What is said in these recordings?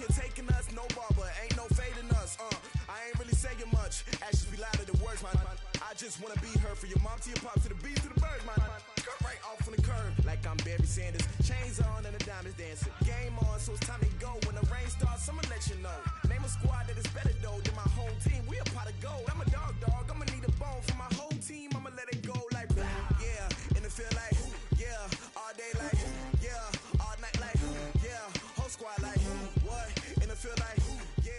here taking us, no barber, ain't no fading us. I ain't really saying much. Actions be louder than words, man. I just wanna be heard from your mom to your pop to the beast to the birds, man. Cut right off on the curb, like I'm Barry Sanders. Chains on and the diamonds dancing. Game on, so it's time to go. When the rain starts, I'ma let you know. Name a squad that is better though than my whole team. We a pot of gold. I'm a dog. I'ma need a bone for my whole team. I'ma let it go like yeah, and it feel like yeah, all day like yeah, all night like yeah, whole squad like what, and it feel like yeah.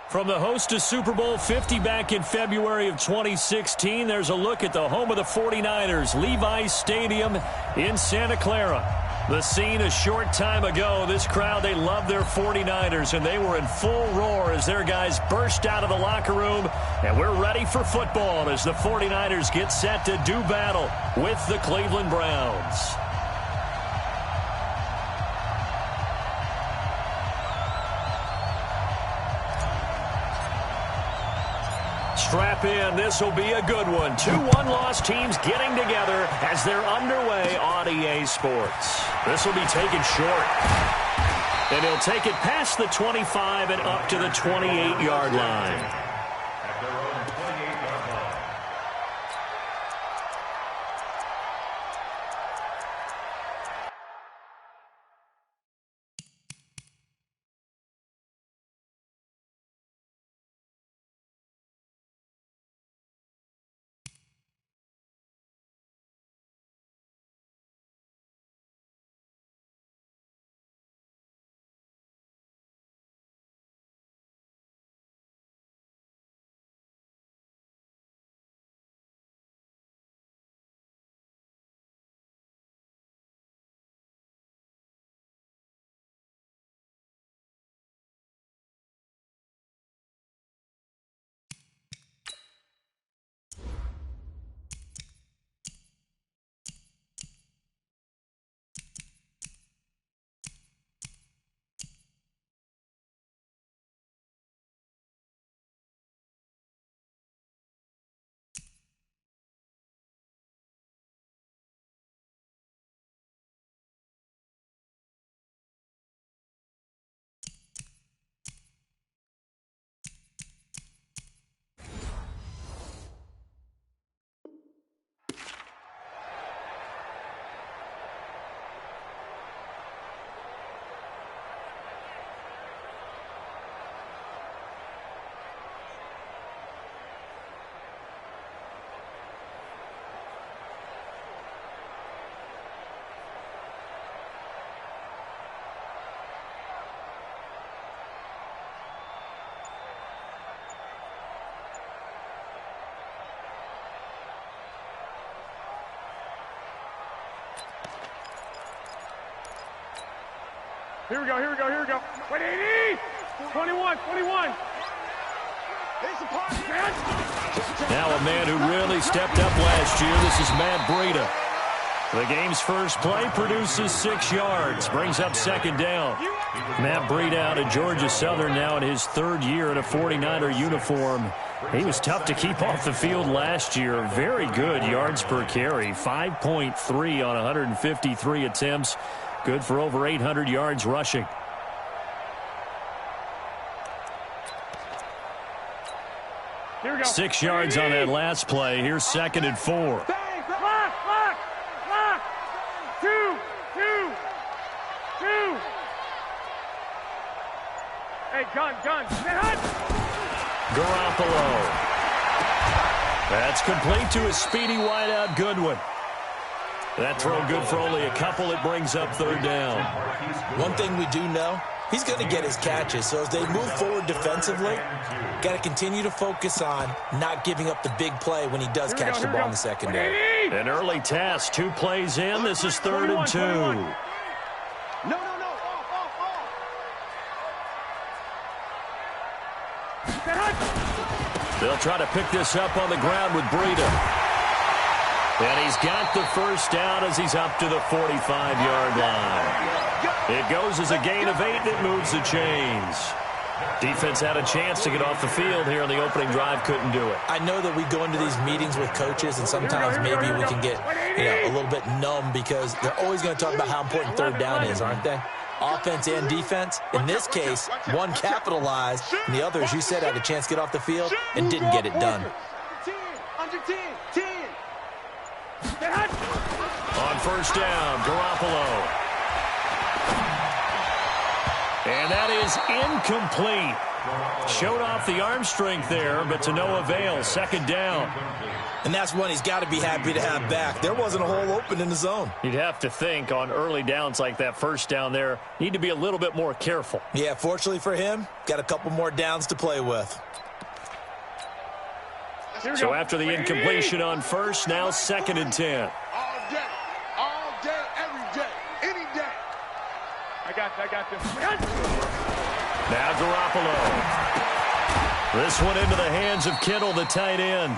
From the host to Super Bowl 50 back in February of 2016, there's a look at the home of the 49ers, Levi's Stadium in Santa Clara. The scene a short time ago, this crowd, they love their 49ers, and they were in full roar as their guys burst out of the locker room, and we're ready for football as the 49ers get set to do battle with the Cleveland Browns. Strap in. This will be a good one. 2 one-loss teams getting together as they're underway on EA Sports. This will be taken short. And he'll take it past the 25 and up to the 28-yard line. Here we go. Wait, 80! 21. Now a man who really stepped up last year. This is Matt Breida. The game's first play produces 6 yards, brings up second down. Matt Breida out of Georgia Southern now in his 3rd year in a 49er uniform. He was tough to keep off the field last year. Very good yards per carry, 5.3 on 153 attempts. Good for over 800 yards rushing. Here we go. 6 yards on that last play. Here's 2nd and 4. Lock. 2. Hey, gun. Garoppolo. That's complete to a speedy wideout Goodwin. That throw good for only a couple. It brings up 3rd down. One thing we do know, he's going to get his catches. So as they move forward defensively, got to continue to focus on not giving up the big play when he does catch the ball in the secondary. An early task. 2 plays in. This is 3rd and 2. No. They'll try to pick this up on the ground with Breida. And he's got the first down as he's up to the 45-yard line. It goes as a gain of 8 that moves the chains. Defense had a chance to get off the field here on the opening drive, couldn't do it. I know that we go into these meetings with coaches, and sometimes maybe we can get a little bit numb because they're always going to talk about how important third down is, aren't they? Offense and defense. In this case, one capitalized, and the other, as you said, had a chance to get off the field and didn't get it done. On first down, Garoppolo. And that is incomplete. Showed off the arm strength there, but to no avail. Second down. And that's one he's got to be happy to have back. There wasn't a hole open in the zone. You'd have to think on early downs like that first down there, need to be a little bit more careful. Yeah, fortunately for him, got a couple more downs to play with. So after the incompletion on first, now 2nd and 10. All day, every day, any day. I got this. Now Garoppolo. This one into the hands of Kittle, the tight end.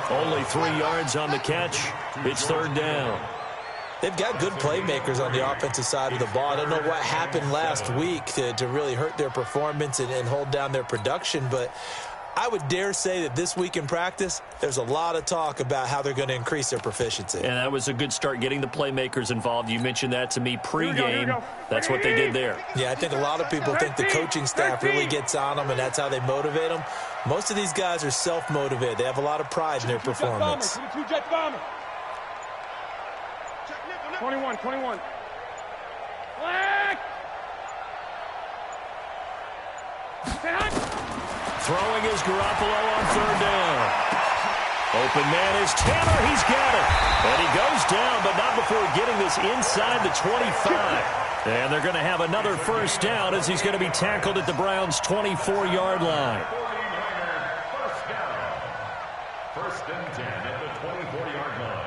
Only 3 yards on the catch. It's 3rd down. They've got good playmakers on the offensive side of the ball. I don't know what happened last week to really hurt their performance and hold down their production, but I would dare say that this week in practice, there's a lot of talk about how they're going to increase their proficiency. And that was a good start, getting the playmakers involved. You mentioned that to me pregame. That's what they did there. Yeah, I think a lot of people think the coaching staff really gets on them, and that's how they motivate them. Most of these guys are self-motivated. They have a lot of pride in their performance. 21. Throwing is Garoppolo on 3rd down. Open man is Tanner. He's got it. And he goes down, but not before getting this inside the 25. And they're going to have another first down as he's going to be tackled at the Browns' 24-yard line. First and 10 at the 24-yard line.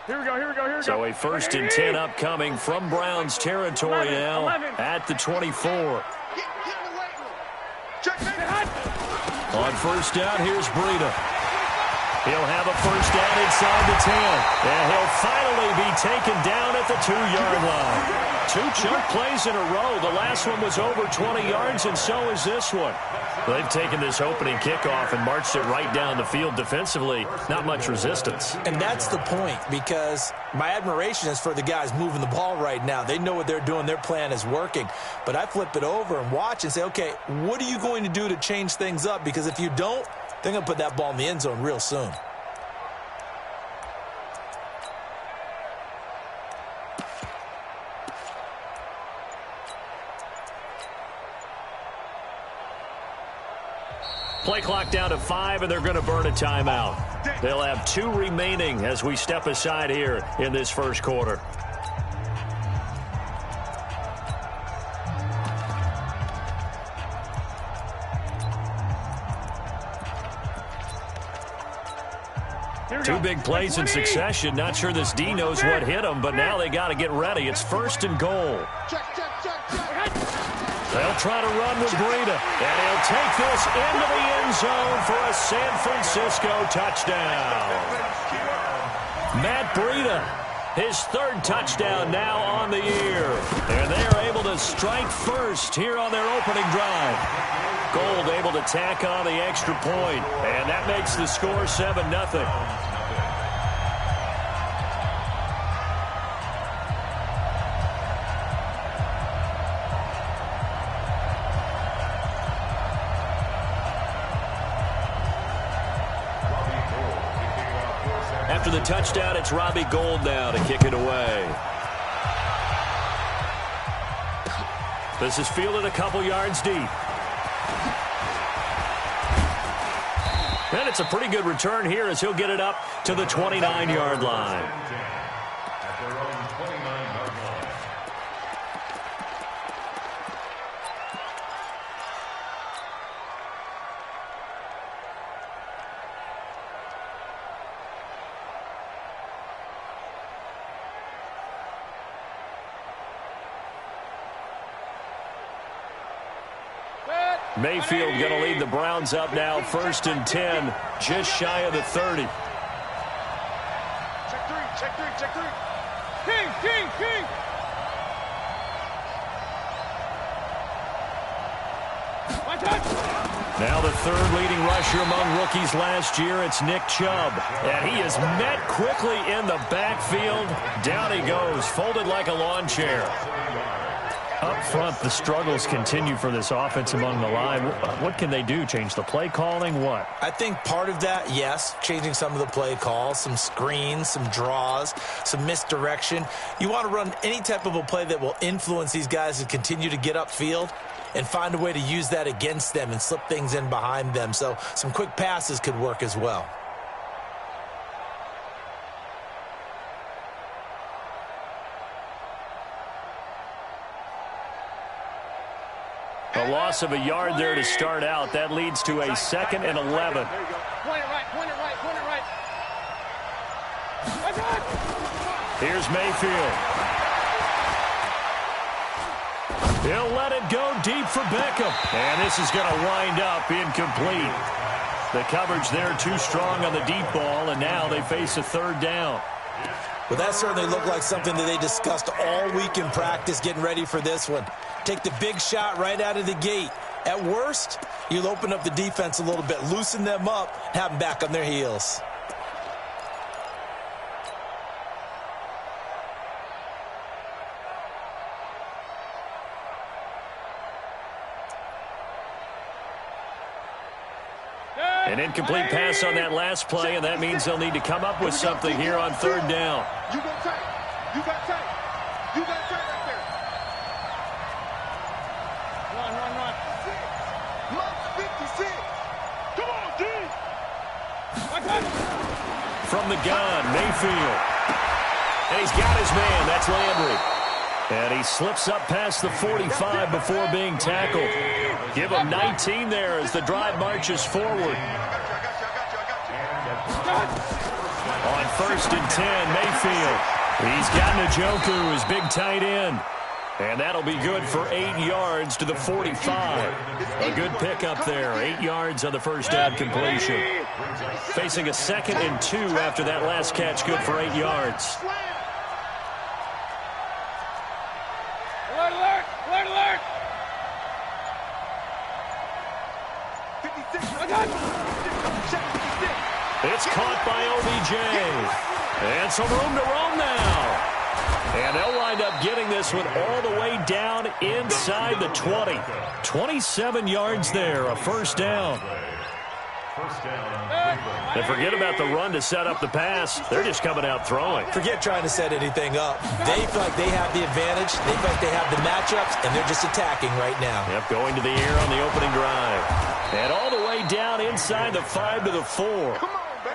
Here we go. So a 1st and 10 upcoming from Browns territory now at the 24. On first down, here's Breida. He'll have a first down inside the 10. And he'll finally be taken down at the 2-yard line. 2 chunk plays in a row. The last one was over 20 yards, and so is this one. They've taken this opening kickoff and marched it right down the field defensively. Not much resistance. And that's the point, because my admiration is for the guys moving the ball right now. They know what they're doing. Their plan is working. But I flip it over and watch and say, okay, what are you going to do to change things up? Because if you don't, they're going to put that ball in the end zone real soon. Play clock down to 5, and they're going to burn a timeout. They'll have 2 remaining as we step aside here in this first quarter. Two big plays in succession. Not sure this D knows what hit him, but now they got to get ready. It's 1st and goal. They'll try to run with Breida, and he'll take this into the end zone for a San Francisco touchdown. Matt Breida, his 3rd touchdown now on the year. And they are able to strike first here on their opening drive. Gold able to tack on the extra point, and that makes the score 7-0. After the touchdown, it's Robbie Gould now to kick it away. This is fielded a couple yards deep. And it's a pretty good return here as he'll get it up to the 29-yard line. Mayfield going to lead the Browns up now, 1st and 10, just shy of the 30. Check three. King. Now the 3rd leading rusher among rookies last year, it's Nick Chubb. And he is met quickly in the backfield. Down he goes, folded like a lawn chair. Up front, the struggles continue for this offense among the line. What can they do? Change the play calling? What? I think part of that, yes, changing some of the play calls, some screens, some draws, some misdirection. You want to run any type of a play that will influence these guys to continue to get upfield and find a way to use that against them and slip things in behind them. So some quick passes could work as well. A loss of a yard there to start out. That leads to a 2nd and 11. Point it right. Here's Mayfield. He'll let it go deep for Beckham. And this is going to wind up incomplete. The coverage there too strong on the deep ball, and now they face a 3rd down. Well, that certainly looked like something that they discussed all week in practice getting ready for this one. Take the big shot right out of the gate. At worst, you'll open up the defense a little bit, loosen them up, have them back on their heels. An incomplete pass on that last play, and that means they'll need to come up with something here on 3rd down. You got tight right there. Run. Mark 56. Come on, D. From the gun, Mayfield. And he's got his man. That's Landry. And he slips up past the 45 before being tackled. Give him 19 there as the drive marches forward. On 1st and 10, Mayfield. He's got Njoku, his big tight end. And that'll be good for 8 yards to the 45. A good pickup there. 8 yards on the first down completion. Facing a 2nd and 2 after that last catch, good for 8 yards. Alert! It's caught by OBJ. And some room to roam now. And they'll wind up getting this one all the way down inside the 20. 27 yards there, a 1st down. And forget about the run to set up the pass. They're just coming out throwing. Forget trying to set anything up. They feel like they have the advantage. They feel like they have the matchups, and they're just attacking right now. Yep, going to the air on the opening drive. And all the way down inside the 5 to the 4.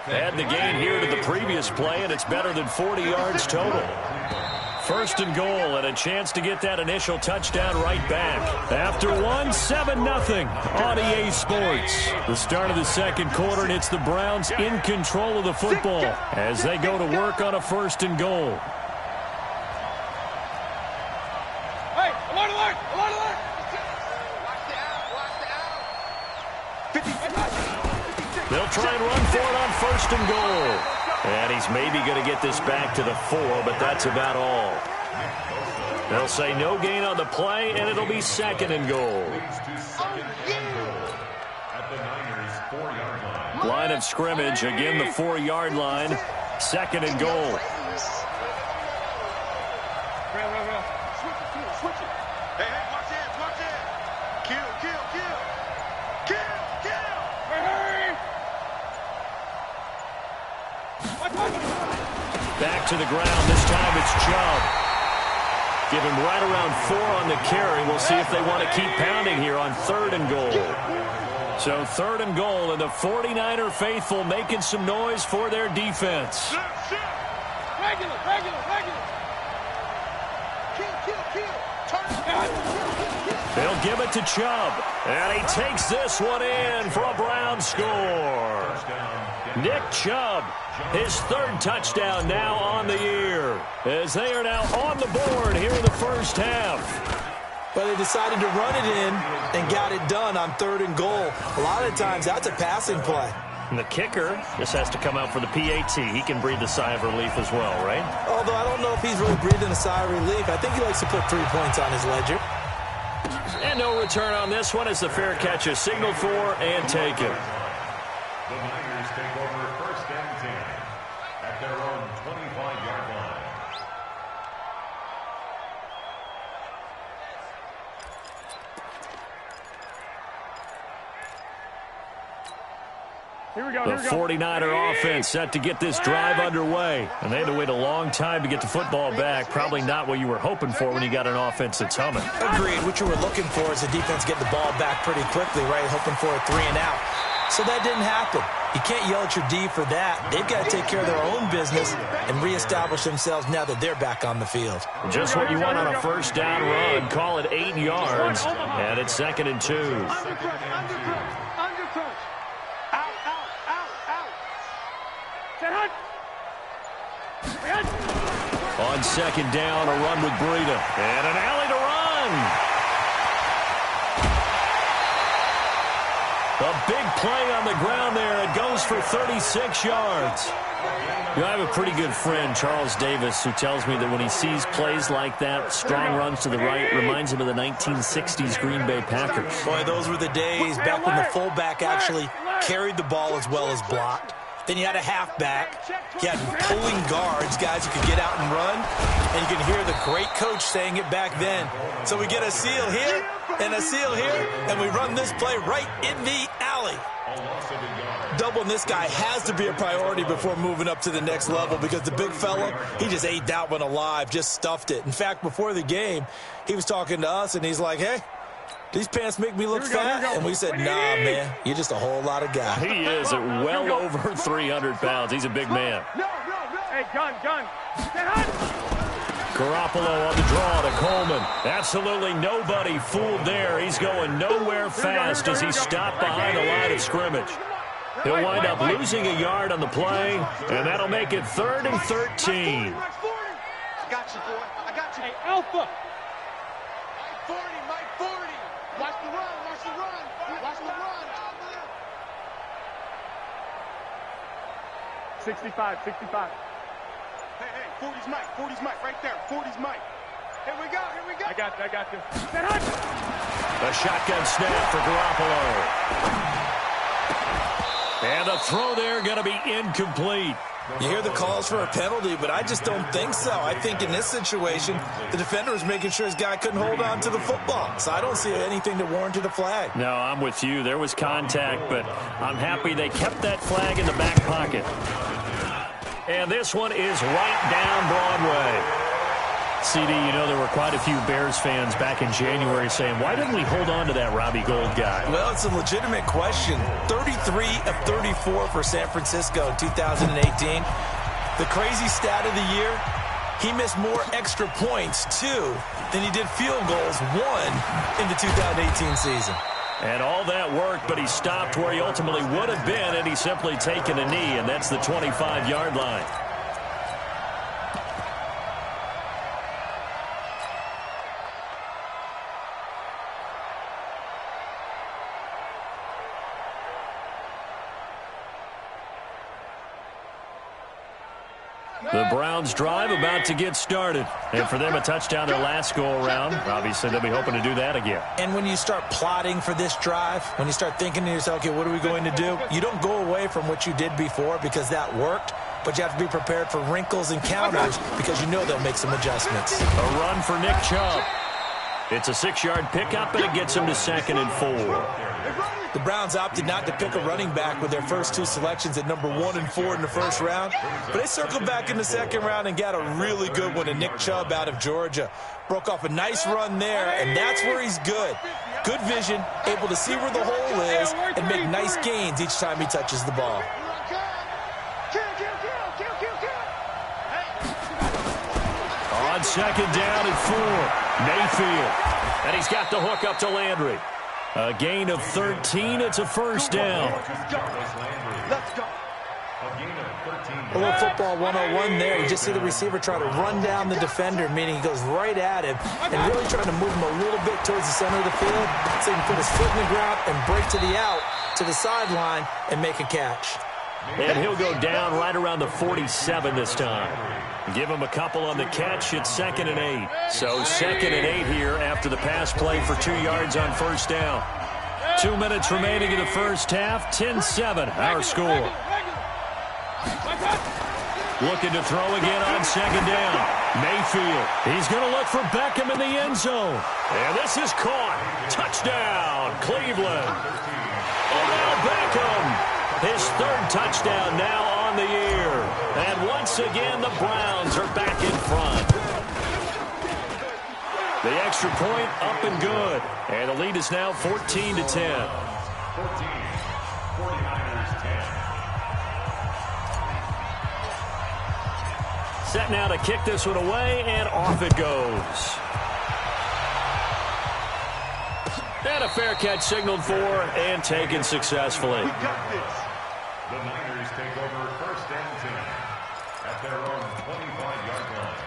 Add the gain here to the previous play, and it's better than 40 yards total. 1st and goal, and a chance to get that initial touchdown right back. After 7-0 on EA Sports. The start of the 2nd quarter, and it's the Browns in control of the football as they go to work on a 1st and goal. Hey, alert! They'll try and run for it on 1st and goal. And he's maybe going to get this back to the 4, but that's about all. They'll say no gain on the play, and it'll be 2nd and goal. Line of scrimmage, again the 4-yard line. 2nd and goal. Switch it. Hey, watch it. Kill. Hurry. Back to the ground. This time it's Chubb. Give him right around 4 on the carry. We'll see if they want to keep pounding here on 3rd and goal. So 3rd and goal, and the 49er faithful making some noise for their defense. Regular. Kill. They'll give it to Chubb. And he takes this one in for a Brown score. Nick Chubb, his 3rd touchdown now on the year, as they are now on the board here in the 1st half. But they decided to run it in and got it done on 3rd and goal. A lot of times, that's a passing play. And the kicker just has to come out for the PAT. He can breathe a sigh of relief as well, right? Although I don't know if he's really breathing a sigh of relief. I think he likes to put 3 points on his ledger. And no return on this one as the fair catch is signaled for and taken. The Niners take over 1st and 10 at their own 25-yard line. The 49er offense set to get this drive underway. And they had to wait a long time to get the football back. Probably not what you were hoping for when you got an offense that's humming. Agreed. What you were looking for is the defense get the ball back pretty quickly, right? Hoping for a 3 and out. So that didn't happen. You can't yell at your D for that. They've got to take care of their own business and reestablish themselves now that they're back on the field. Just what you want on a 1st down run. Call it 8 yards. And it's 2nd and 2. On 2nd down, a run with Breida. And an alley to run. A big play on the ground there. It goes for 36 yards. You know, I have a pretty good friend, Charles Davis, who tells me that when he sees plays like that, strong runs to the right, reminds him of the 1960s Green Bay Packers. Boy, those were the days back when the fullback actually carried the ball as well as blocked. Then you had a halfback. You had pulling guards, guys who could get out and run. And you can hear the great coach saying it back then. So we get a seal here and a seal here, and we run this play right in the alley. Doubling this guy has to be a priority before moving up to the next level because the big fella, he just ate that one alive, just stuffed it. In fact, before the game, he was talking to us, and he's like, hey, these pants make me look fat. And we said, nah, man, you're just a whole lot of guy. He is at well over 300 pounds. He's a big man. Hey, gun. Garoppolo on the draw to Coleman. Absolutely nobody fooled there. He's going nowhere fast as he's stopped behind the line of scrimmage. He'll wind up losing a yard on the play, and that'll make it 3rd and 13. I got you, boy. I got you. Hey, Alpha. 40, Mike, 40. Watch the run. 65. Hey, 40's Mike, right there. 40's Mike. Here we go. I got you. A shotgun snap for Garoppolo. And the throw there going to be incomplete. You hear the calls for a penalty, but I just don't think so. I think in this situation, the defender was making sure his guy couldn't hold on to the football. So I don't see anything that warranted a flag. No, I'm with you. There was contact, but I'm happy they kept that flag in the back pocket. And this one is right down Broadway. CD, you know, there were quite a few Bears fans back in January saying, why didn't we hold on to that Robbie Gould guy? Well, it's a legitimate question. 33 of 34 for San Francisco in 2018. The crazy stat of the year, he missed more extra points, 2, than he did field goals, 1, in the 2018 season. And all that worked, but he stopped where he ultimately would have been, and he's simply taken a knee, and that's the 25-yard line. The Browns drive about to get started. And for them, a touchdown their last go-around. Obviously, they'll be hoping to do that again. And when you start plotting for this drive, when you start thinking to yourself, okay, what are we going to do? You don't go away from what you did before because that worked. But you have to be prepared for wrinkles and counters because you know they'll make some adjustments. A run for Nick Chubb. It's a 6-yard pickup, and it gets him to 2nd and 4. The Browns opted not to pick a running back with their first 2 selections at number 1 and 4 in the first round. But they circled back in the second round and got a really good one to Nick Chubb out of Georgia. Broke off a nice run there, and that's where he's good. Good vision, able to see where the hole is, and make nice gains each time he touches the ball. On 2nd down and 4, Mayfield. And he's got the hook up to Landry. A gain of 13. It's a 1st down. Let's go. A gain of 13. A little football 101 there. You just see the receiver try to run down the defender, meaning he goes right at him and really trying to move him a little bit towards the center of the field so he can put his foot in the ground and break to the out, to the sideline, and make a catch. And he'll go down right around the 47 this time. Give him a couple on the catch. It's 2nd and 8. So 2nd and 8 here after the pass play for 2 yards on first down. 2 minutes remaining in the first half. 10-7, our score. Looking to throw again on 2nd down. Mayfield. He's going to look for Beckham in the end zone. And this is caught. Touchdown, Cleveland. Odell Beckham. His 3rd touchdown now on the year. And once again, the Browns are back in front. The extra point up and good. And the lead is now 14-10. 14. 49ers 10. Set now to kick this one away, and off it goes. And a fair catch signaled for and taken successfully. We got this. The Niners take over 1st and 10 at their own 25-yard line.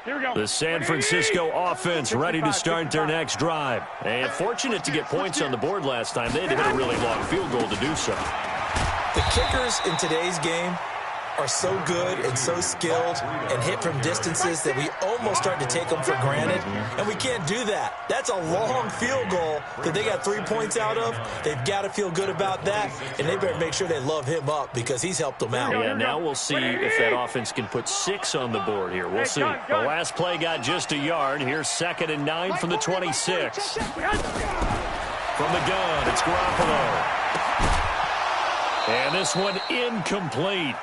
Here we go. The San Francisco offense ready to start their next drive. And fortunate to get points on the board last time. They had to hit a really long field goal to do so. The kickers in today's game are so good and so skilled and hit from distances that we almost start to take them for granted, and we can't do that. That's a long field goal that they got 3 points out of. They've got to feel good about that, and they better make sure they love him up because he's helped them out. Yeah, now we'll see if that offense can put 6 on the board here. We'll see. The last play got just a yard. Here's 2nd and 9 from the 26. From the gun, it's Garoppolo. And this one incomplete.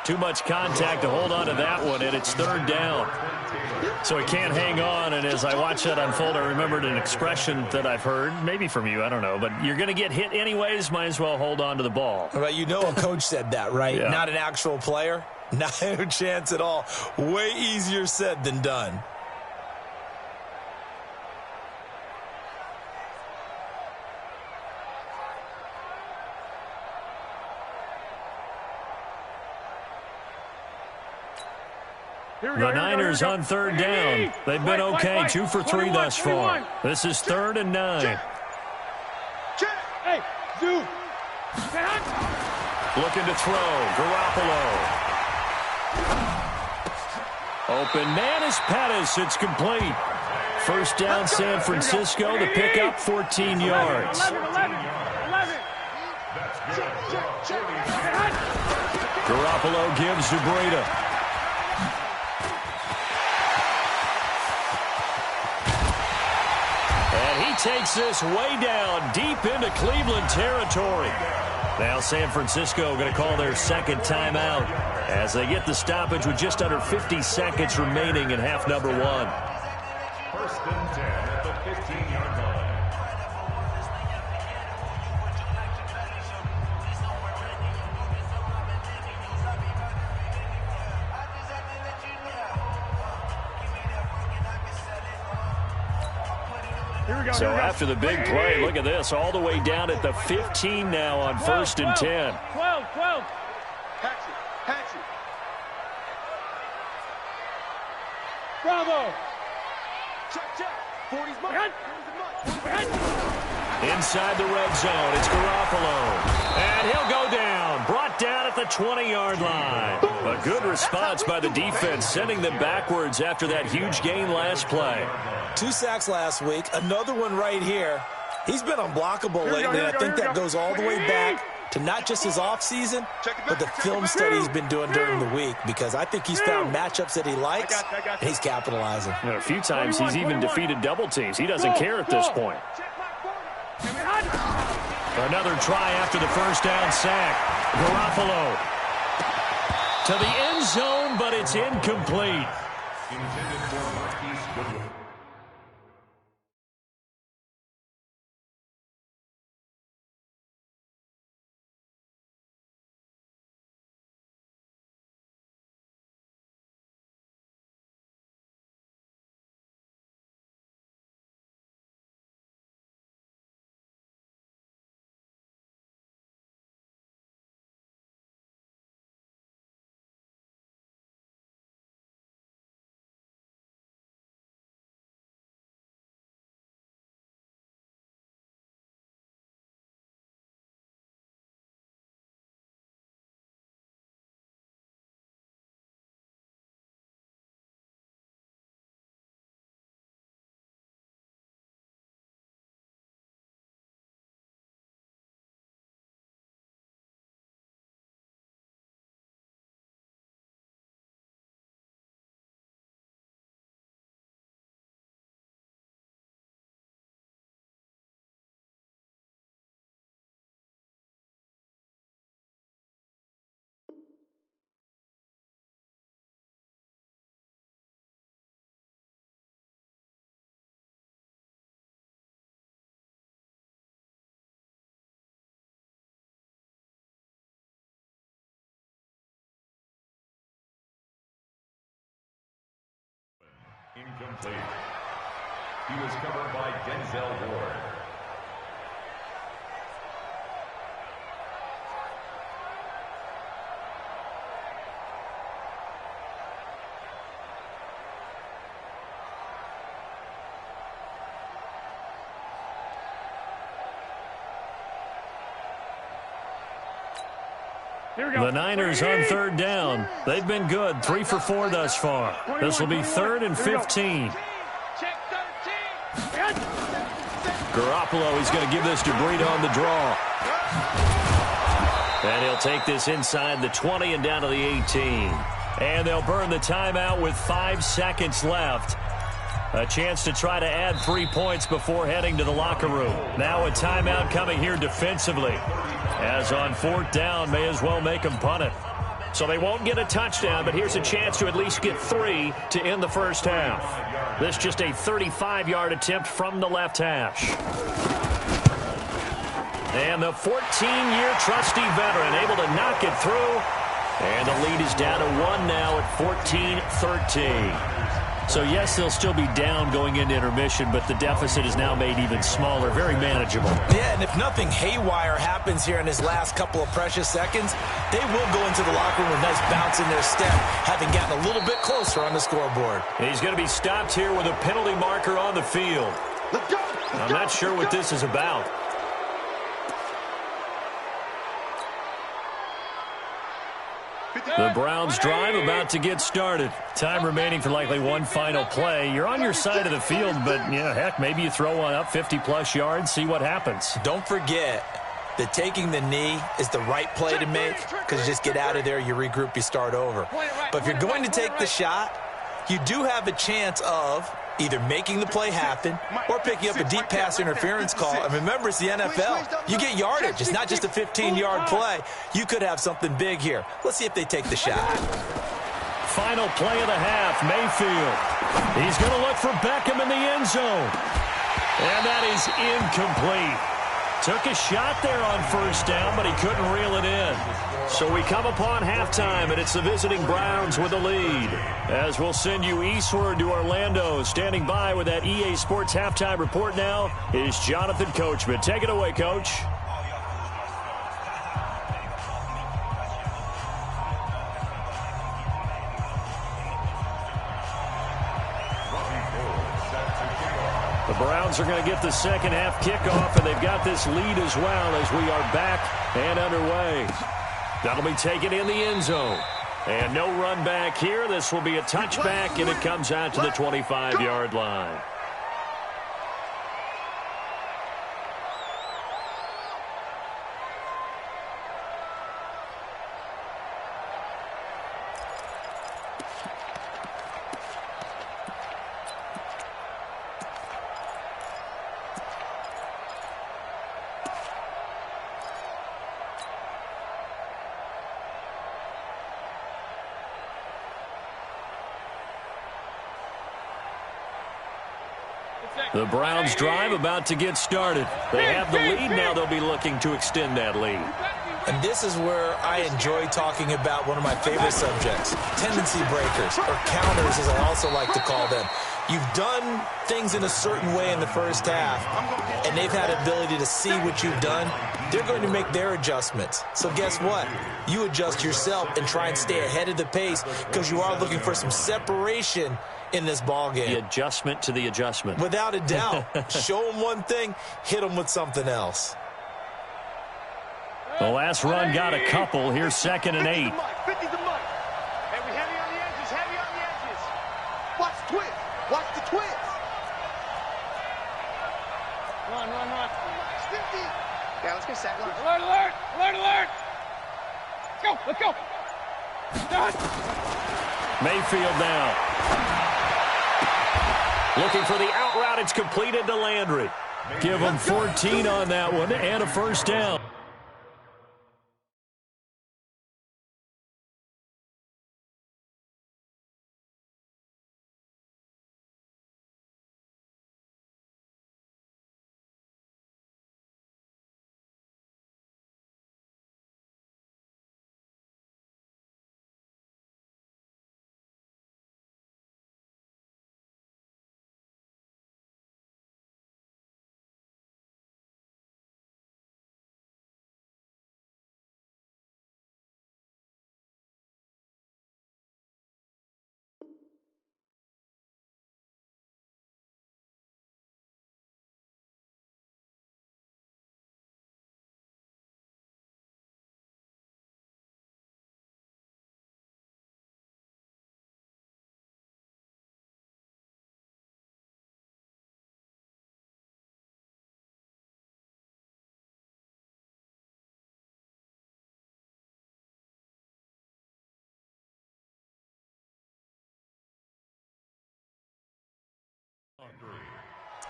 Too much contact to hold on to that one, and it's 3rd down. So he can't hang on, and as I watch that unfold, I remembered an expression that I've heard, maybe from you, I don't know, but you're going to get hit anyways, might as well hold on to the ball. Well, you know a coach said that, right? Yeah. Not an actual player. Not a chance at all. Way easier said than done. The Niners on 3rd down. They've been okay, 2 for 3 thus far. This is 3rd and 9. Hey, Zoo. Looking to throw. Garoppolo. Open man is Pettis. It's complete. First down, San Francisco. The pickup, 14 yards. 11. Garoppolo gives to Breida. And he takes this way down, deep into Cleveland territory. Now San Francisco going to call their 2nd timeout as they get the stoppage with just under 50 seconds remaining in half number 1. 1st and 10 at the 15-yard line. So after the big play, look at this, all the way down at the 15 now on 1st and 10. 12. Patch it. Bravo. Check. 40's mine. Inside the red zone, it's Garoppolo. And he'll go down, brought down at the 20-yard line. A good response by the defense, sending them backwards after that huge gain last play. 2 sacks last week, another one right here. He's been unblockable lately, and I think that goes all the way back to not just his offseason, but the film study he's been doing during the week, because I think he's found matchups that he likes, and he's capitalizing. You know, a few times he's even defeated double teams. He doesn't care at this point. Another try after the first down sack. Garoppolo to the end zone, but it's incomplete. Intended for Marquise Goodwin. Complete. He was covered by Denzel Ward. The Niners on third down. They've been good, 3 for 4 thus far. This will be 3rd and 15. Garoppolo, he's going to give this to Breida on the draw. And he'll take this inside the 20 and down to the 18. And they'll burn the timeout with 5 seconds left. A chance to try to add 3 points before heading to the locker room. Now a timeout coming here defensively. As on 4th down, may as well make them punt it. So they won't get a touchdown, but here's a chance to at least get 3 to end the first half. This just a 35-yard attempt from the left hash. And the 14-year trusty veteran able to knock it through. And the lead is down to 1 now at 14-13. So, yes, they'll still be down going into intermission, but the deficit is now made even smaller, very manageable. Yeah, and if nothing haywire happens here in his last couple of precious seconds, they will go into the locker room with a nice bounce in their step, having gotten a little bit closer on the scoreboard. And he's going to be stopped here with a penalty marker on the field. I'm not sure what this is about. The Browns drive about to get started. Time remaining for likely one final play. You're on your side of the field, but, yeah, heck, maybe you throw one up 50-plus yards, see what happens. Don't forget that taking the knee is the right play to make because you just get out of there, you regroup, you start over. But if you're going to take the shot, you do have a chance of either making the play happen or picking up a deep pass interference call. And remember, it's the NFL. You get yardage. It's not just a 15-yard play. You could have something big here. Let's see if they take the shot. Final play of the half, Mayfield. He's going to look for Beckham in the end zone. And that is incomplete. Took a shot there on 1st down, but he couldn't reel it in. So we come upon halftime, and it's the visiting Browns with the lead. As we'll send you eastward to Orlando. Standing by with that EA Sports halftime report now is Jonathan Coachman. Take it away, Coach. The Browns are going to get the second half kickoff, and they've got this lead as well as we are back and underway. That'll be taken in the end zone. And no run back here. This will be a touchback, and it comes out to the 25-yard line. The Browns drive about to get started. They have the lead. Now they'll be looking to extend that lead. And this is where I enjoy talking about one of my favorite subjects, tendency breakers, or counters as I also like to call them. You've done things in a certain way in the first half, and they've had ability to see what you've done. They're going to make their adjustments. So guess what? You adjust yourself and try and stay ahead of the pace because you are looking for some separation in this ball game. The adjustment to the adjustment. Without a doubt. Show them one thing, hit them with something else. The last run got a couple. Here's 2nd and 8. 50 the mark. And we heavy on the edges, heavy on the edges. Watch the twist. Watch the twist. Run. 50. Yeah, let's get sack line. Alert. Let's go. Done. Mayfield now. Looking for the out route. It's completed to Landry. Give him 14 on that one and a 1st down.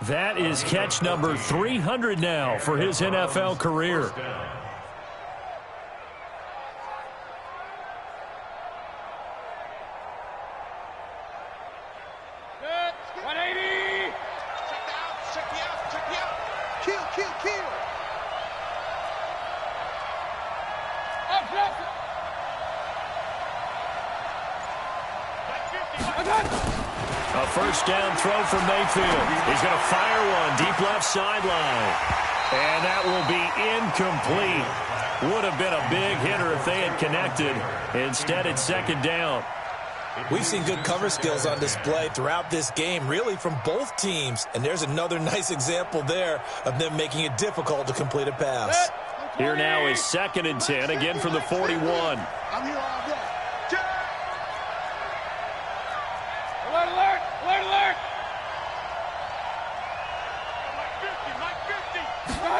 That is catch number 300 now for his NFL career. A first down throw from Mayfield. He's going to fire one deep left sideline. And that will be incomplete. Would have been a big hitter if they had connected. Instead, it's second down. We've seen good cover skills on display throughout this game, really from both teams. And there's another nice example there of them making it difficult to complete a pass. Here now is 2nd and 10, again from the 41. I'm here all day. Alert, alert, alert, alert.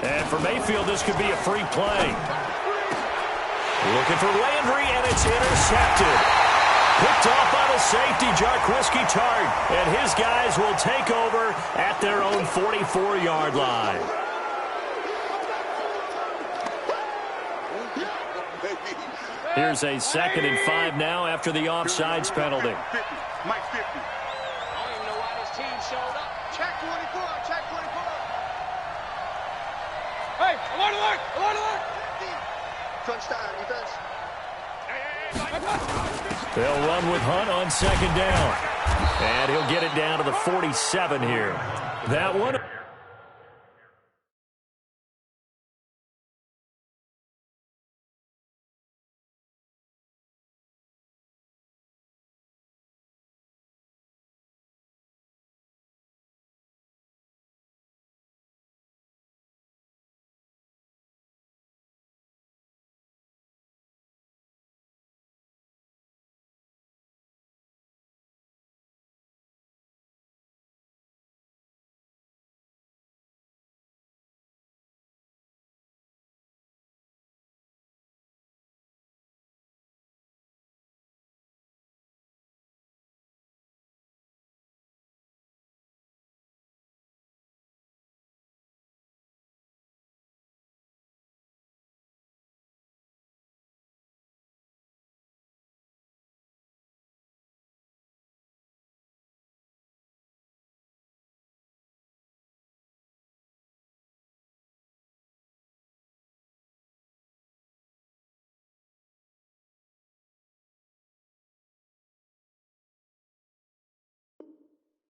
And for Mayfield, this could be a free play. Looking for Landry, and it's intercepted. Picked off by the safety, Jarquiski Tart. And his guys will take over at their own 44-yard line. Here's a 2nd and 5 now after the offsides penalty. Mike 50. I don't even know why this team showed up. Check 24, check 24. Hey, alert, alert, alert, alert. Crunch time, defense. They'll run with Hunt on 2nd down. And he'll get it down to the 47 here. That one.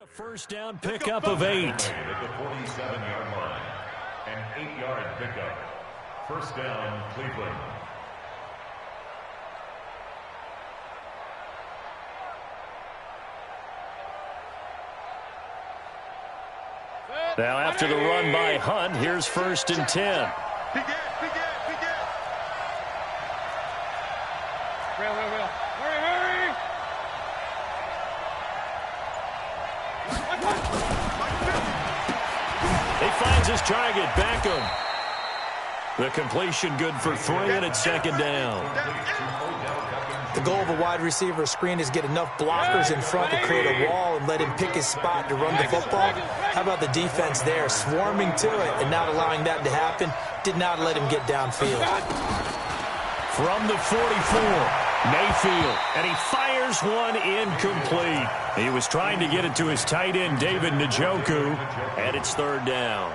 A first down pickup of 8. At the 47-yard line. An 8-yard pickup. First down, Cleveland. Now after the run by Hunt, here's 1st and 10. Begin. Real. Hurry. He finds his target, Beckham. The completion good for 3, and it's 2nd down. The goal of a wide receiver screen is get enough blockers in front to create a wall and let him pick his spot to run the football. How about the defense there, swarming to it and not allowing that to happen? Did not let him get downfield. From the 44, Mayfield, and he fires one incomplete. He was trying to get it to his tight end, David Njoku, and it's 3rd down.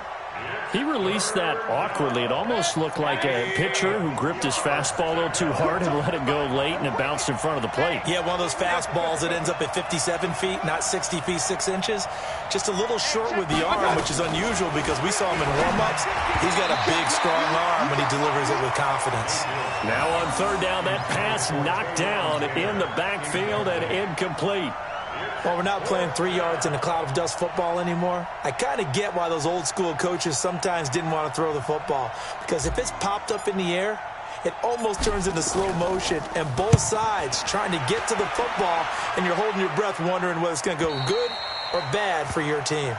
He released that awkwardly. It almost looked like a pitcher who gripped his fastball a little too hard and let it go late, and it bounced in front of the plate. Yeah, one of those fastballs that ends up at 57 feet, not 60 feet, 6 inches. Just a little short with the arm, which is unusual because we saw him in warm-ups. He's got a big, strong arm, and he delivers it with confidence. Now on 3rd down, that pass knocked down in the backfield and incomplete. Well, we're not playing 3 yards in a cloud of dust football anymore. I kind of get why those old-school coaches sometimes didn't want to throw the football. Because if it's popped up in the air, it almost turns into slow motion, and both sides trying to get to the football, and you're holding your breath wondering whether it's going to go good or bad for your team.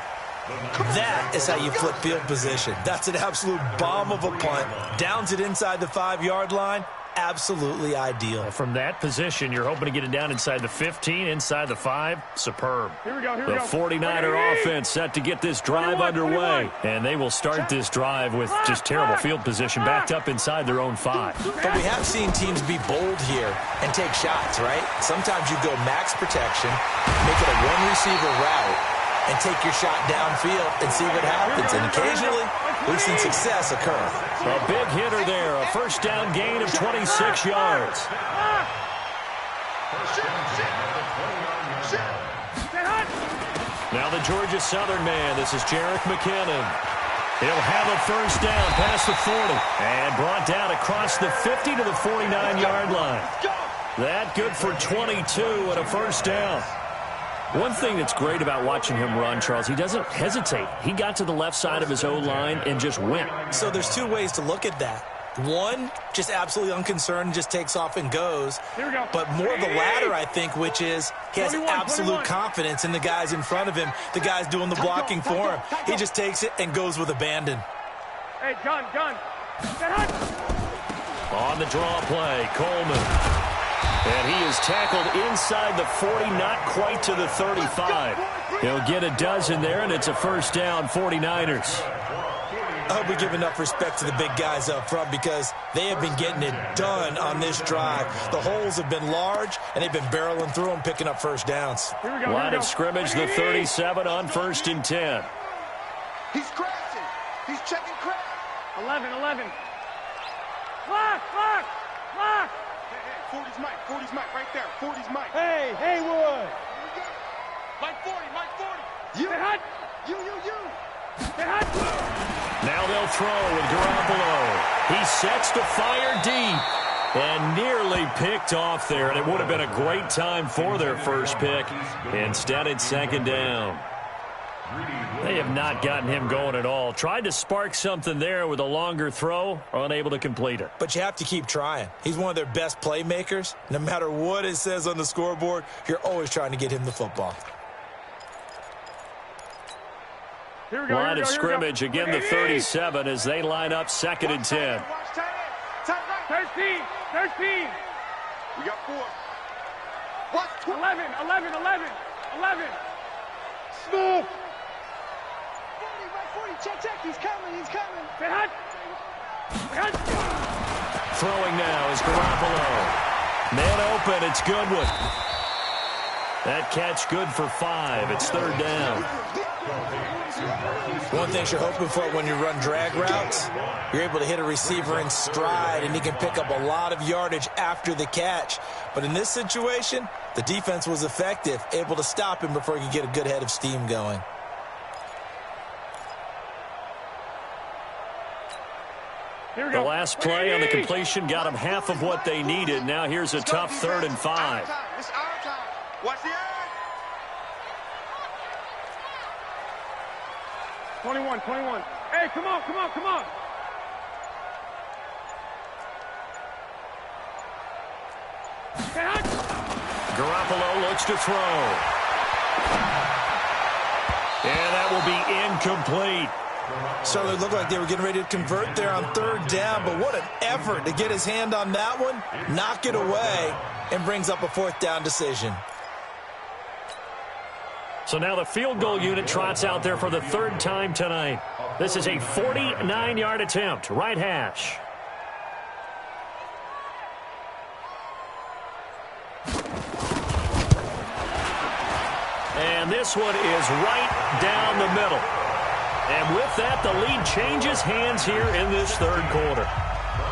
That is how you flip field position. That's an absolute bomb of a punt. Downs it inside the 5-yard line. absolutely ideal. From that position, you're hoping to get it down inside the 15, inside the 5. Superb. Here we go. The 49er offense set to get this drive underway. And they will start this drive with just terrible field position backed up inside their own 5. But we have seen teams be bold here and take shots, right? Sometimes you go max protection, make it a one-receiver route, and take your shot downfield and see what happens. And occasionally, we've seen success occur. A big hitter there, a first down gain of 26 yards. Now the Georgia Southern man, this is Jerick McKinnon. He'll have a first down past the 40 and brought down across the 50 to the 49-yard line. That good for 22 and a first down. One thing that's great about watching him run, Charles, he doesn't hesitate. He got to the left side of his O-line and just went. So there's two ways to look at that. One, just absolutely unconcerned, just takes off and goes. But more of the latter, I think, which is he has absolute confidence in the guys in front of him, the guys doing the blocking for him. He just takes it and goes with abandon. Hey, John. On the draw play, Coleman. And he is tackled inside the 40, not quite to the 35. He'll get a dozen there, and it's a first down, 49ers. I hope we give enough respect to the big guys up front because they have been getting it done on this drive. The holes have been large, and they've been barreling through them, picking up first downs. Line of scrimmage, the 37 on 1st and 10. He's crashing. He's checking crash. 11. Lock. 40's Mike, right there. 40's Mike. Hey, Haywood. Mike 40. You. Now they'll throw with Garoppolo. He sets to fire deep and nearly picked off there. And it would have been a great time for their first pick. Instead, it's second down. They have not gotten him going at all. Tried to spark something there with a longer throw, unable to complete it. But you have to keep trying. He's one of their best playmakers. No matter what it says on the scoreboard, you're always trying to get him the football. Line of scrimmage, again the 37 as they line up 2nd and 10. 13. We got 4. Watch 11. Smooth. 40, check. He's coming. Throwing now is Garoppolo. Man open, it's Goodwin. That catch good for 5. It's 3rd down. One thing you're hoping for when you run drag routes, you're able to hit a receiver in stride, and he can pick up a lot of yardage after the catch. But in this situation, the defense was effective, able to stop him before he could get a good head of steam going. The last play on the completion got them half of what they needed. Now here's a tough 3rd and 5. It's our time. Watch the eye. 21. Hey, come on. Garoppolo looks to throw. And that will be incomplete. So it looked like they were getting ready to convert there on 3rd down, but what an effort to get his hand on that one, knock it away, and brings up a 4th down decision. So now the field goal unit trots out there for the 3rd time tonight. This is a 49-yard attempt, right hash. And this one is right down the middle. And with that, the lead changes hands here in this 3rd quarter.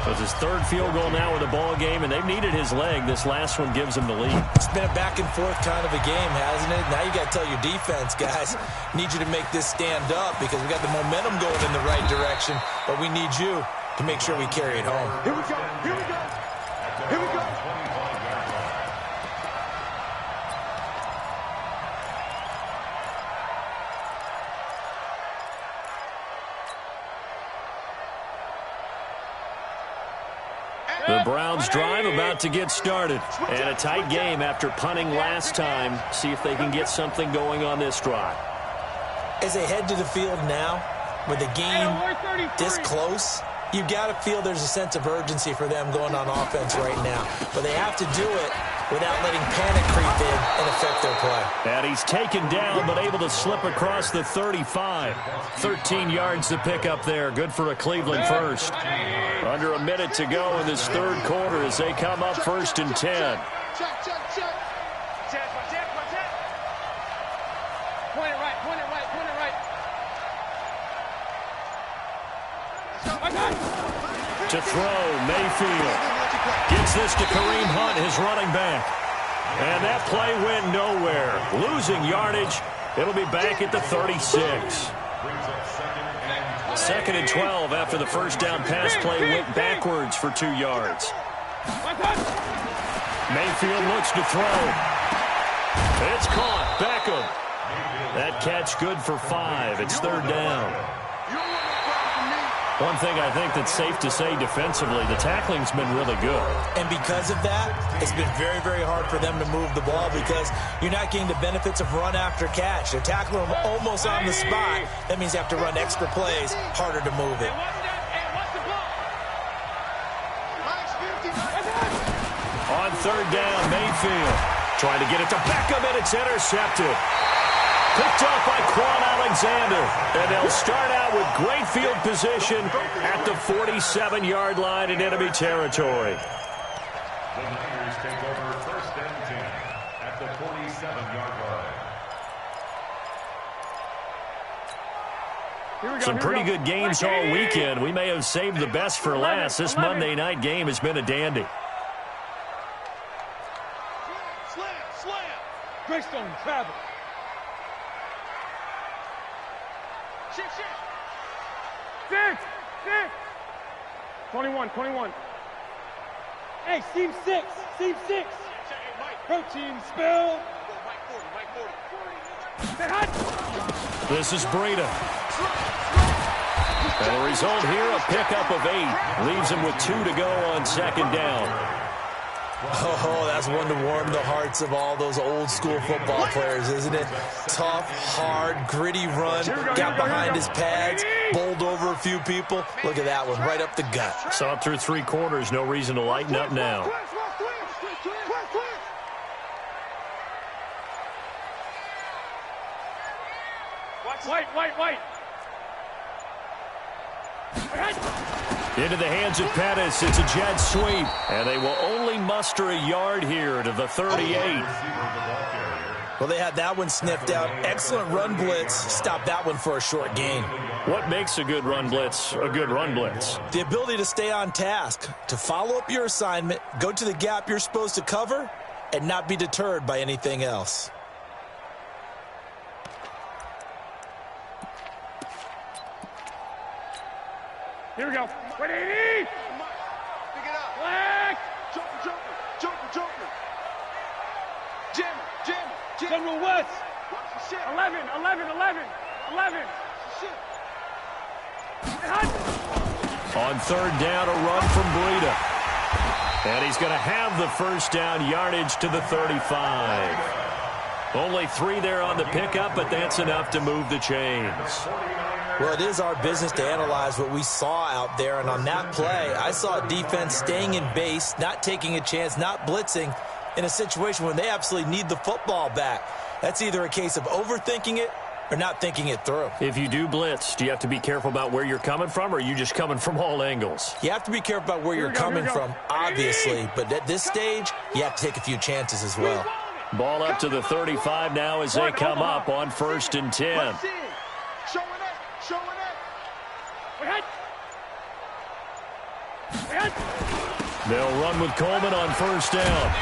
So it's his 3rd field goal now with the ball game, and they've needed his leg. This last one gives him the lead. It's been a back-and-forth kind of a game, hasn't it? Now you got to tell your defense, guys, need you to make this stand up because we got the momentum going in the right direction, but we need you to make sure we carry it home. Here we go. The Browns drive about to get started. And a tight game after punting last time. See if they can get something going on this drive. As they head to the field now, with the game this close, You got to feel there's a sense of urgency for them going on offense right now. But they have to do it without letting panic creep in and affect their play. And he's taken down but able to slip across the 35. 13 yards to pick up there. Good for a Cleveland first. Under a minute to go in this third quarter as they come up 1st and 10. Check. Point it right. To throw, Mayfield. Gets this to Kareem Hunt, his running back. And that play went nowhere. Losing yardage. It'll be back at the 36. 2nd and 12 after the first down pass play went backwards for 2 yards. Mayfield looks to throw. It's caught. Beckham. That catch good for 5. It's 3rd down. One thing I think that's safe to say defensively, the tackling's been really good. And because of that, it's been very, very hard for them to move the ball because you're not getting the benefits of run after catch. They're tackling them almost on the spot. That means you have to run extra plays, harder to move it. On 3rd down, Mayfield trying to get it to Beckham, and it's intercepted. Picked up by Quan Alexander. And they'll start out with great field position at the 47-yard line in enemy territory. The Niners take over 1st and 10 at the 47-yard line. Some pretty good games all weekend. We may have saved the best for last. This Monday night game has been a dandy. Slam. Greystone, travel. Six. 21. Hey, seam 6. Protein spill. This is Breida. And the result here, a pickup of 8. Leaves him with 2 to go on 2nd down. Oh, that's one to warm the hearts of all those old school football players, isn't it? Tough, hard, gritty run, got behind his pads, bowled over a few people. Look at that one, right up the gut. Saw it through 3 quarters, no reason to lighten up now. White. Into the hands of Pettis. It's a jet sweep. And they will only muster a yard here to the 38. Well, they had that one sniffed out. Excellent run blitz. Stopped that one for a short gain. What makes a good run blitz a good run blitz? The ability to stay on task, to follow up your assignment, go to the gap you're supposed to cover, and not be deterred by anything else. Here we go. 180. Pick it up. Black. Joker. Jammer. General West. 11. On 3rd down, a run from Breida. And he's going to have the 1st down yardage to the 35. Only 3 there on the pickup, but that's enough to move the chains. Well, it is our business to analyze what we saw out there, and on that play, I saw a defense staying in base, not taking a chance, not blitzing in a situation when they absolutely need the football back. That's either a case of overthinking it or not thinking it through. If you do blitz, do you have to be careful about where you're coming from, or are you just coming from all angles? You have to be careful about where you're coming from, obviously, but at this stage, you have to take a few chances as well. Ball up to the 35 now as they come up on 1st and 10. They'll run with Coleman on 1st down.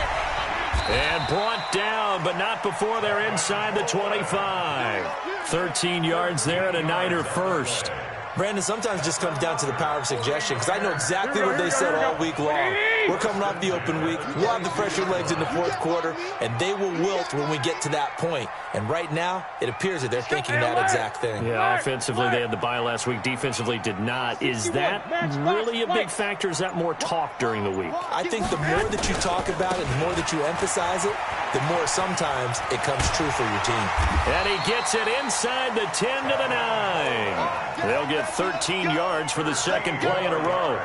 And brought down, but not before they're inside the 25. 13 yards there and a Niner first. Brandon, sometimes it just comes down to the power of suggestion, because I know exactly what they said all week long. We're coming off the open week. We'll have the fresher legs in the 4th quarter, and they will wilt when we get to that point. And right now, it appears that they're thinking that exact thing. Yeah, offensively, they had the bye last week. Defensively, did not. Is that really a big factor? Is that more talk during the week? I think the more that you talk about it, the more that you emphasize it, the more sometimes it comes true for your team. And he gets it inside the 10 to the 9. They'll get 13 yards for the second play in a row.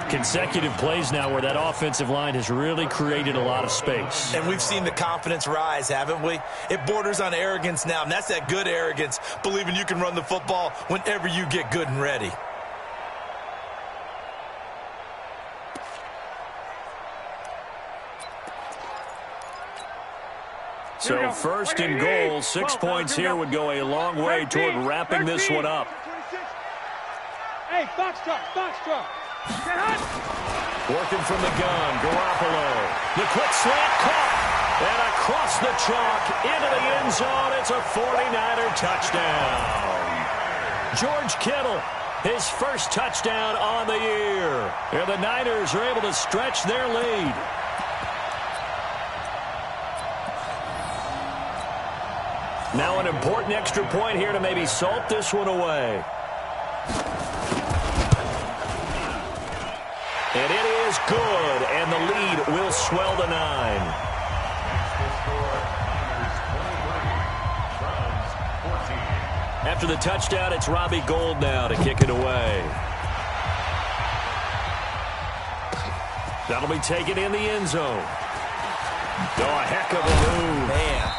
Consecutive plays now where that offensive line has really created a lot of space. And we've seen the confidence rise, haven't we? It borders on arrogance now, and that's that good arrogance, believing you can run the football whenever you get good and ready. So first and goal, 6 points here would go a long way toward wrapping this one up. Hey, box truck, box truck. Working from the gun, Garoppolo. The quick slant caught. And across the chalk, into the end zone, it's a 49er touchdown. George Kittle, his first touchdown on the year. And the Niners are able to stretch their lead. Now an important extra point here to maybe salt this one away. And it is good, and the lead will swell to 9. After the touchdown, it's Robbie Gould now to kick it away. That'll be taken in the end zone. Oh, a heck of a move. Man.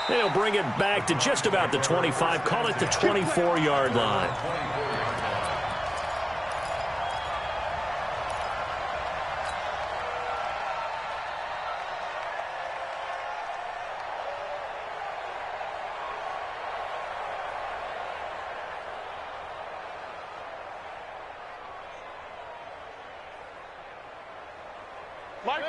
They'll bring it back to just about the 25. Call it the 24-yard line.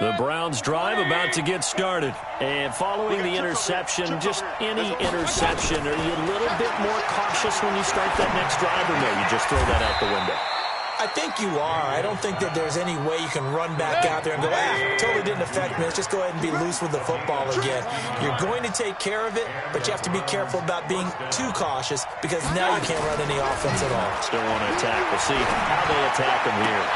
The Browns drive about to get started. And following the interception, just any interception, are you a little bit more cautious when you start that next drive, or no, you just throw that out the window? I think you are. I don't think that there's any way you can run back out there and go, totally didn't affect me. Let's just go ahead and be loose with the football again. You're going to take care of it, but you have to be careful about being too cautious because now you can't run any offense at all. Still want to attack. We'll see how they attack him here.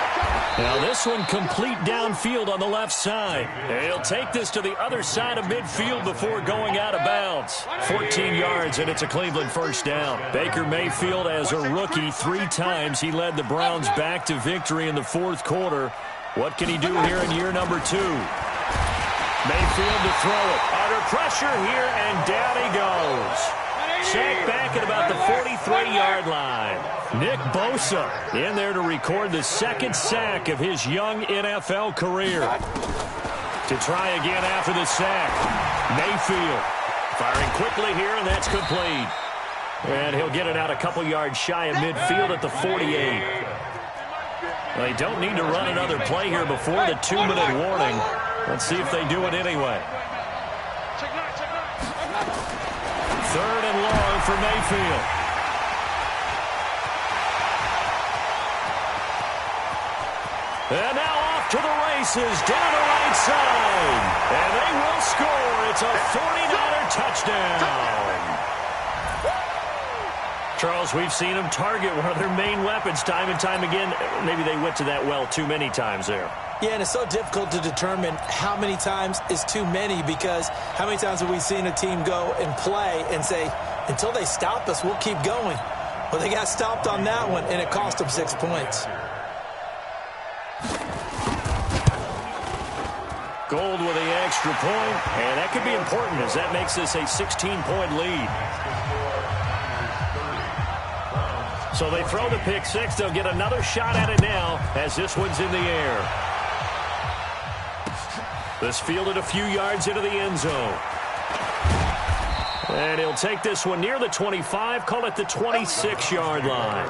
Now this one complete downfield on the left side. He'll take this to the other side of midfield before going out of bounds. 14 yards, and it's a Cleveland first down. Baker Mayfield, as a rookie, 3 times he led the Browns back to victory in the fourth quarter. What can he do here in year number 2? Mayfield to throw it. Under pressure here, and down he goes. Sacked back at about the 43-yard line. Nick Bosa in there to record the second sack of his young NFL career. To try again after the sack. Mayfield firing quickly here, and that's complete. And he'll get it out a couple yards shy of midfield at the 48. They don't need to run another play here before the 2-minute warning. Let's see if they do it anyway. 3rd and long for Mayfield. And now off to the races, down the right side. And they will score. It's a 49er touchdown. Charles, we've seen them target one of their main weapons time and time again. Maybe they went to that well too many times there. Yeah, and it's so difficult to determine how many times is too many because how many times have we seen a team go and play and say, until they stop us, we'll keep going. Well, they got stopped on that one, and it cost them 6 points. Gould with the extra point, and that could be important as that makes this a 16-point lead. So they throw the pick 6. They'll get another shot at it now as this one's in the air. This fielded a few yards into the end zone. And he'll take this one near the 25, call it the 26-yard line.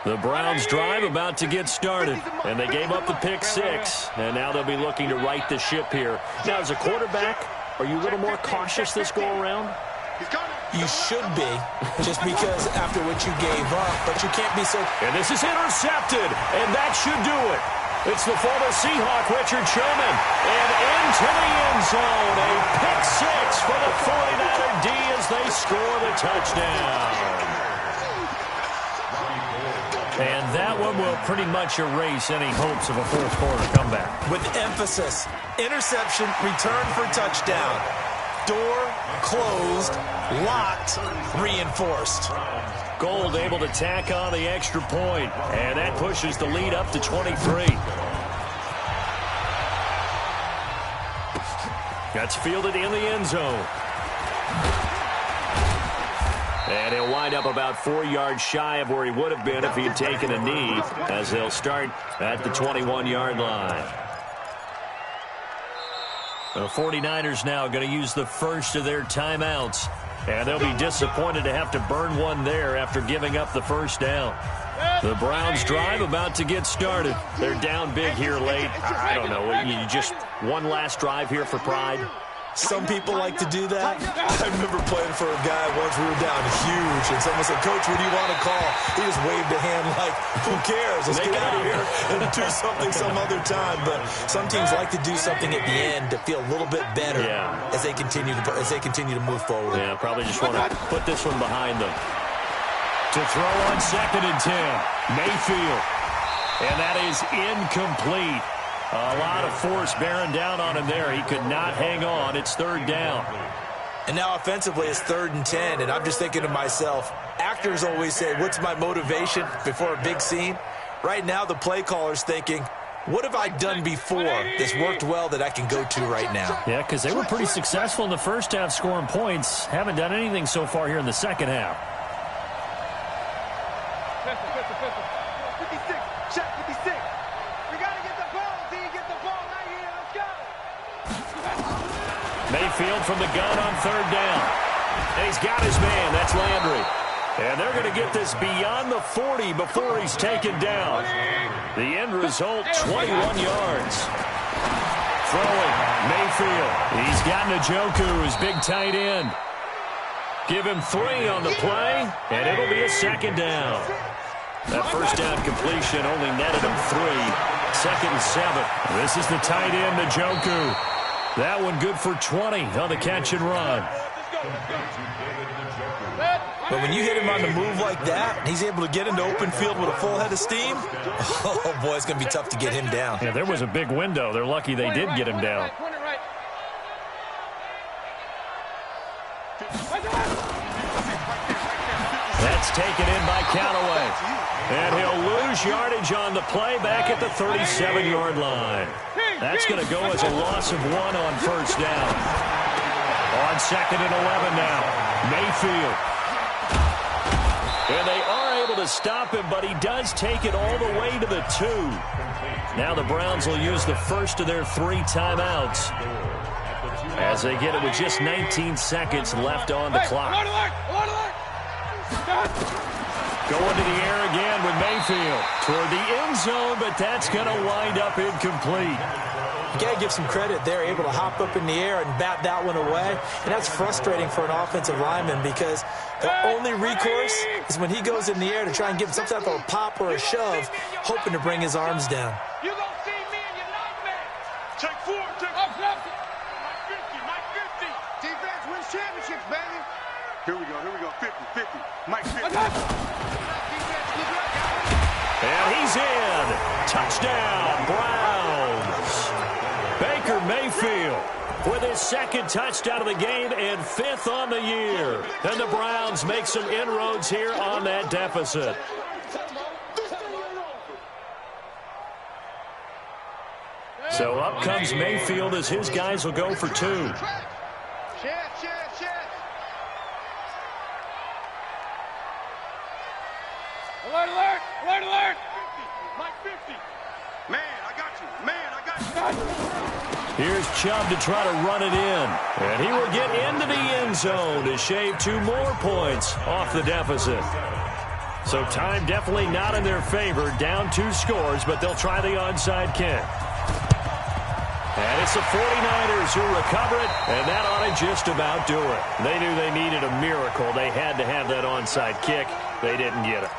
The Browns drive about to get started, and they gave up the pick 6, and now they'll be looking to right the ship here. Now, as a quarterback, are you a little more cautious this go-around? You should be, just because after what you gave up, but you can't be so... And this is intercepted, and that should do it. It's the former Seahawk, Richard Sherman. And into the end zone. A pick six for the 49er D as they score the touchdown. And that one will pretty much erase any hopes of a fourth quarter comeback. With emphasis, interception, return for touchdown. Door closed, locked, reinforced. Gold able to tack on the extra point, and that pushes the lead up to 23. That's fielded in the end zone. And he'll wind up about 4 yards shy of where he would have been if he had taken a knee, as they'll start at the 21-yard line. The 49ers now going to use the first of their timeouts, and they'll be disappointed to have to burn one there after giving up the first down. The Browns drive about to get started. They're down big here late. I don't know, you just one last drive here for pride. Some people like to do that. I remember playing for a guy once. We were down huge, and someone said, "Coach, what do you want to call?" He just waved a hand like, "Who cares? Let's get out of here and do something some other time." But some teams like to do something at the end to feel a little bit better as they continue to move forward. Yeah, probably just want to put this one behind them. To throw on 2nd and 10, Mayfield, and that is incomplete. A lot of force bearing down on him there. He could not hang on. It's 3rd down. And now offensively it's 3rd and 10, and I'm just thinking to myself, actors always say, what's my motivation before a big scene? Right now the play caller's thinking, what have I done before that's worked well that I can go to right now? Yeah, because they were pretty successful in the first half scoring points. Haven't done anything so far here in the second half. 56, check 56. We got to get the ball, D. Get the ball right here. Let's go. Mayfield from the gun on 3rd down. And he's got his man. That's Landry. And they're going to get this beyond the 40 before he's taken down. The end result, 21 yards. Throwing, Mayfield. He's got Njoku, his big tight end. Give him 3 on the play, and it'll be a 2nd down. That first down completion only netted him 3. 2nd and 7. This is the tight end, Njoku. That one good for 20 on the catch and run. But when you hit him on the move like that, and he's able to get into open field with a full head of steam, oh boy, it's going to be tough to get him down. Yeah, there was a big window. They're lucky they did get him down. That's taken in by Callaway. And he'll lose yardage on the play back at the 37-yard line. That's going to go as a loss of 1 on 1st down. On 2nd and 11 now, Mayfield. And they are able to stop him, but he does take it all the way to the 2. Now the Browns will use the first of their 3 timeouts as they get it with just 19 seconds left on the clock. Going to the air again with Mayfield toward the end zone, but that's going to wind up incomplete. You got to give some credit. They're able to hop up in the air and bat that one away. And that's frustrating for an offensive lineman because the only recourse is when he goes in the air to try and give some type of a pop or a shove, hoping to bring his arms down. You gonna see me in your nightmare. Take 4, take up. Mike 50. Defense wins championships, baby. Here we go. 50. Mike 50. And he's in. Touchdown, Browns. Baker Mayfield with his 2nd touchdown of the game and 5th on the year. And the Browns make some inroads here on that deficit. So up comes Mayfield as his guys will go for 2. Chest. Alert. Mike 50. Man, I got you. Here's Chubb to try to run it in. And he will get into the end zone to shave 2 more points off the deficit. So time definitely not in their favor. Down 2 scores, but they'll try the onside kick. And it's the 49ers who recover it, and that ought to just about do it. They knew they needed a miracle. They had to have that onside kick. They didn't get it.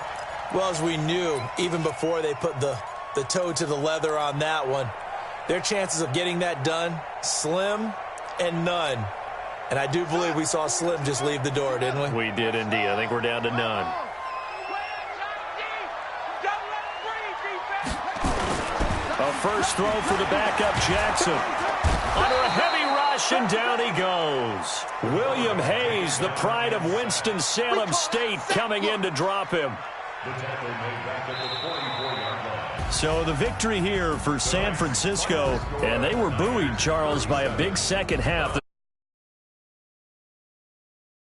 Well, as we knew, even before they put the the toe to the leather on that one. Their chances of getting that done, slim and none. And I do believe we saw Slim just leave the door, didn't we? We did indeed. I think we're down to none. A first throw for the backup Jackson. Under a heavy rush, and down he goes. William Hayes, the pride of Winston-Salem State, coming in to drop him. The tackle made back at the 44-yard line. So the victory here for San Francisco, and they were buoyed, Charles, by a big second half. The